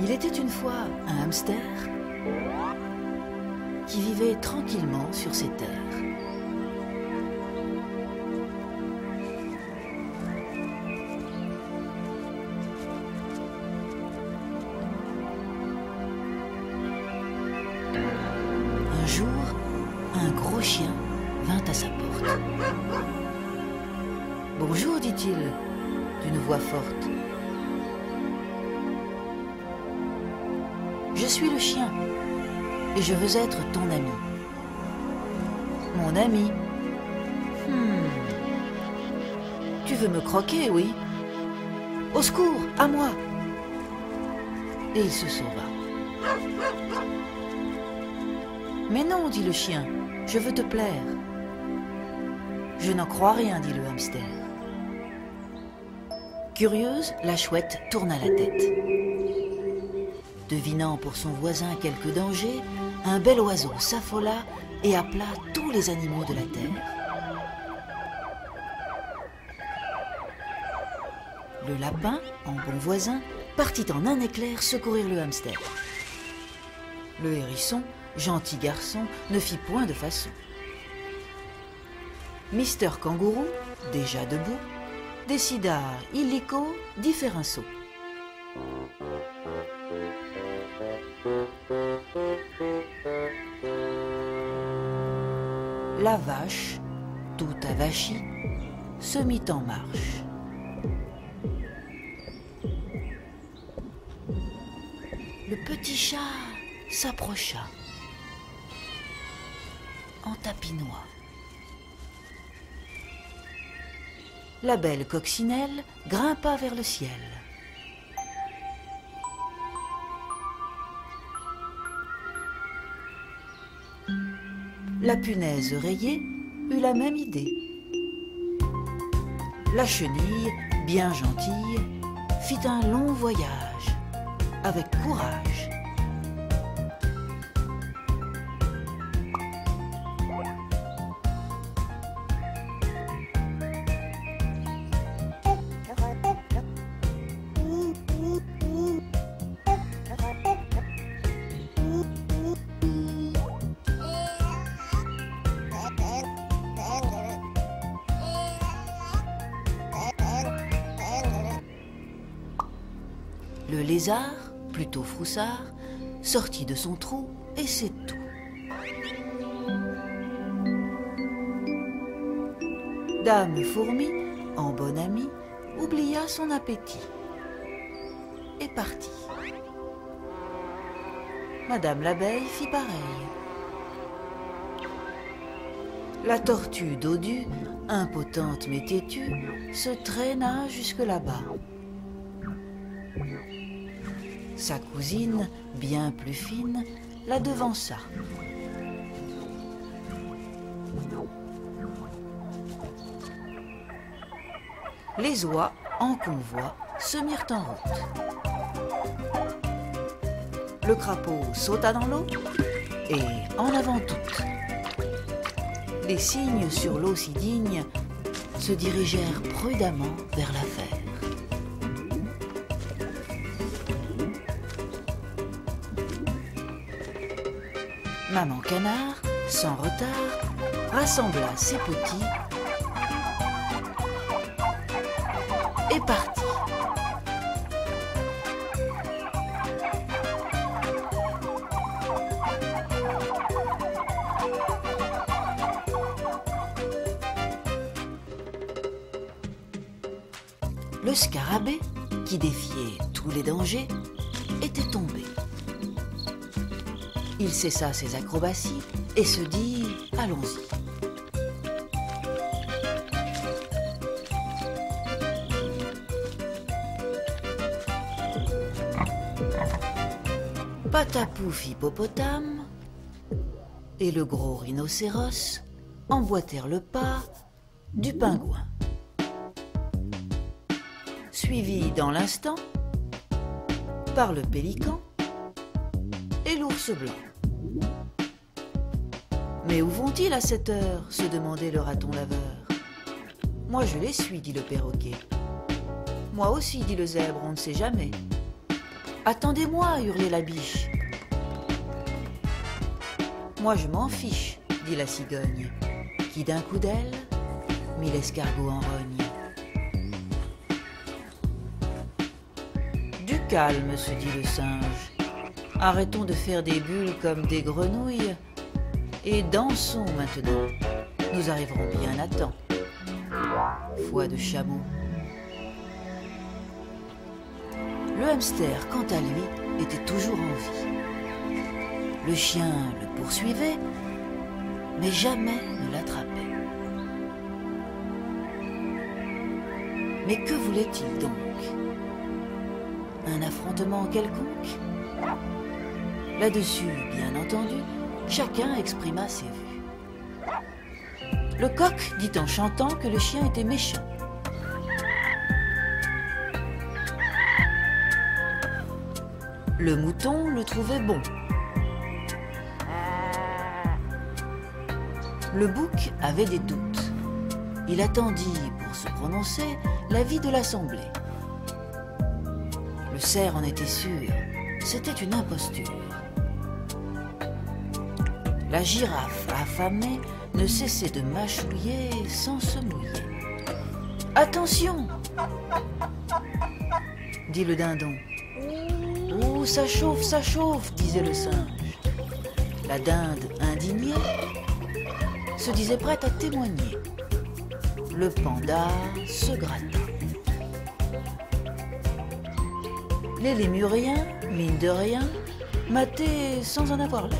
Il était une fois un hamster qui vivait tranquillement sur ses terres. Un jour, un gros chien vint à sa porte. « Bonjour, dit-il, d'une voix forte. Je suis le chien, et je veux être ton ami. » Mon ami. Tu veux me croquer, oui? Au secours, à moi! Et il se sauva. Mais non, dit le chien, je veux te plaire. Je n'en crois rien, dit le hamster. Curieuse, la chouette tourna la tête. Devinant pour son voisin quelque danger, un bel oiseau s'affola et appela tous les animaux de la terre. Le lapin, en bon voisin, partit en un éclair secourir le hamster. Le hérisson, gentil garçon, ne fit point de façon. Mister Kangourou, déjà debout, décida illico d'y faire un saut. La vache, tout avachie, se mit en marche. Le petit chat s'approcha en tapinois. La belle coccinelle grimpa vers le ciel. La punaise rayée eut la même idée. La chenille, bien gentille, fit un long voyage, avec courage. Le lézard, plutôt froussard, sortit de son trou et c'est tout. Dame Fourmi, en bonne amie, oublia son appétit et partit. Madame l'abeille fit pareil. La tortue dodue, impotente mais têtue, se traîna jusque là-bas. Sa cousine, bien plus fine, la devança. Les oies, en convoi, se mirent en route. Le crapaud sauta dans l'eau et en avant toutes. Les cygnes sur l'eau si digne se dirigèrent prudemment vers l'affaire. Maman Canard, sans retard, rassembla ses petits et partit. Le scarabée, qui défiait tous les dangers, était tombé. Il cessa ses acrobaties et se dit « Allons-y ». Patapouf hippopotame et le gros rhinocéros emboîtèrent le pas du pingouin. Suivi dans l'instant par le pélican et l'ours blanc. « Mais où vont-ils à cette heure ?» se demandait le raton laveur. « Moi je les suis, dit le perroquet. »« Moi aussi, dit le zèbre, on ne sait jamais. » Attendez-moi, hurlait la biche. Moi je m'en fiche, dit la cigogne, qui d'un coup d'aile mit l'escargot en rogne. Du calme, se dit le singe. Arrêtons de faire des bulles comme des grenouilles et dansons maintenant. Nous arriverons bien à temps. Foi de chameau. Le hamster, quant à lui, était toujours en vie. Le chien le poursuivait, mais jamais ne l'attrapait. Mais que voulait-il donc? Un affrontement quelconque? Là-dessus, bien entendu, chacun exprima ses vues. Le coq dit en chantant que le chien était méchant. Le mouton le trouvait bon. Le bouc avait des doutes. Il attendit, pour se prononcer, l'avis de l'assemblée. Le cerf en était sûr, c'était une imposture. La girafe affamée ne cessait de mâchouiller sans se mouiller. « Attention !» dit le dindon. « Oh, ça chauffe !» disait le singe. La dinde, indignée, se disait prête à témoigner. Le panda se gratta. Les lémuriens, mine de rien, mataient sans en avoir l'air.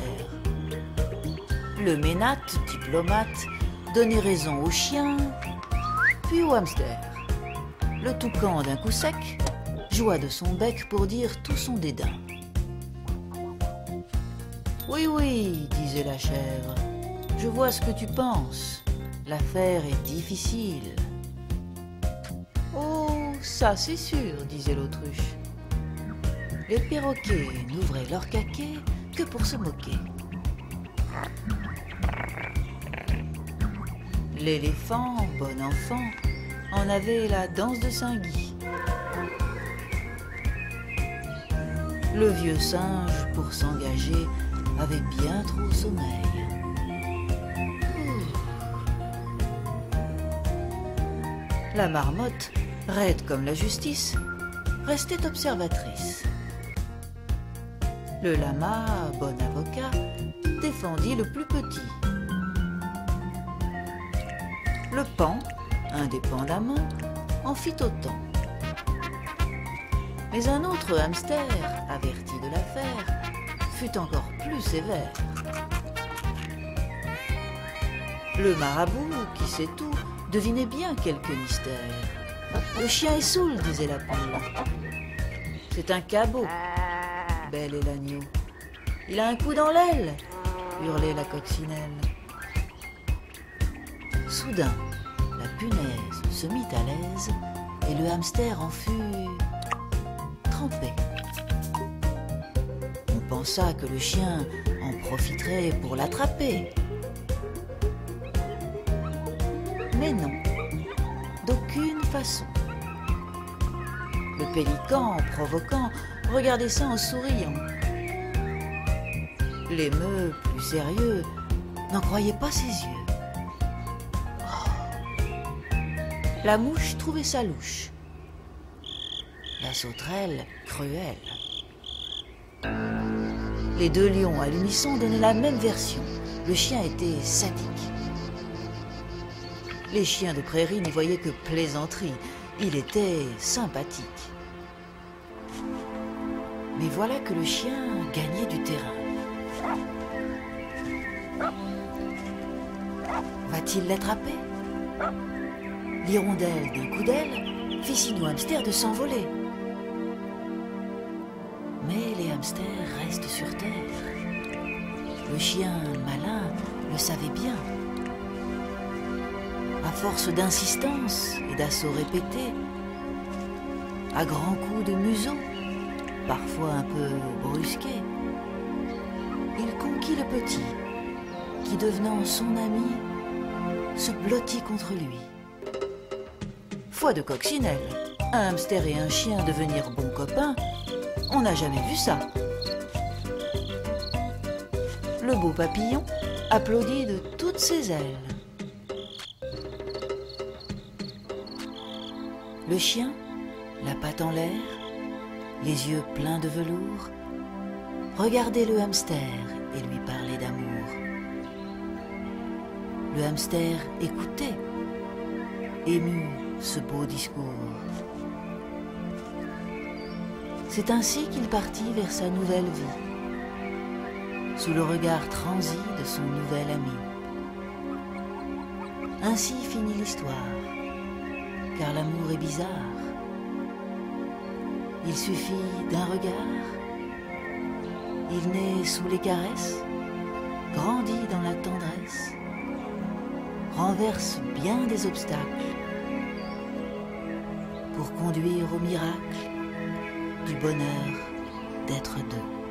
Le ménate, diplomate, donnait raison au chien, puis au hamster. Le toucan, d'un coup sec, joua de son bec pour dire tout son dédain. « Oui, oui, disait la chèvre, je vois ce que tu penses. L'affaire est difficile. »« Oh, ça c'est sûr, disait l'autruche. Les perroquets n'ouvraient leur caquet que pour se moquer. L'éléphant, bon enfant, en avait la danse de Saint-Guy. Le vieux singe, pour s'engager, avait bien trop sommeil. La marmotte, raide comme la justice, restait observatrice. Le lama, bon avocat, défendit le plus petit. Le paon, indépendamment, en fit autant. Mais un autre hamster, averti de l'affaire, fut encore plus sévère. Le marabout, qui sait tout, devinait bien quelque mystère. Le chien est saoul, disait la poule. C'est un cabot, belle est l'agneau. Il a un coup dans l'aile, hurlait la coccinelle. Soudain, la punaise se mit à l'aise et le hamster en fut trempé. On pensa que le chien en profiterait pour l'attraper. Mais non, d'aucune façon. Le pélican, provoquant, regardait ça en souriant. L'émeu, plus sérieux, n'en croyait pas ses yeux. Oh. La mouche trouvait ça louche. La sauterelle, cruelle. Les deux lions à l'unisson donnaient la même version. Le chien était sadique. Les chiens de prairie n'y voyaient que plaisanterie. Il était sympathique. Mais voilà que le chien gagnait du terrain. Va-t-il l'attraper? L'hirondelle, d'un coup d'aile, fit signe au hamster de s'envoler. Mais les hamsters restent sur terre. Le chien malin le savait bien. À force d'insistance et d'assauts répétés, à grands coups de museau, parfois un peu brusqué, il conquit le petit, qui devenant son ami, se blottit contre lui. Foi de coccinelle, un hamster et un chien devenir bons copains, On n'a jamais vu ça. Le beau papillon applaudit de toutes ses ailes. Le chien, la patte en l'air, les yeux pleins de velours, regardait le hamster et lui parlait d'amour. Le hamster écoutait, ému, ce beau discours. C'est ainsi qu'il partit vers sa nouvelle vie, sous le regard transi de son nouvel ami. Ainsi finit l'histoire, car l'amour est bizarre. Il suffit d'un regard, il naît sous les caresses, grandit dans la tendresse, renverse bien des obstacles pour conduire au miracle du bonheur d'être deux.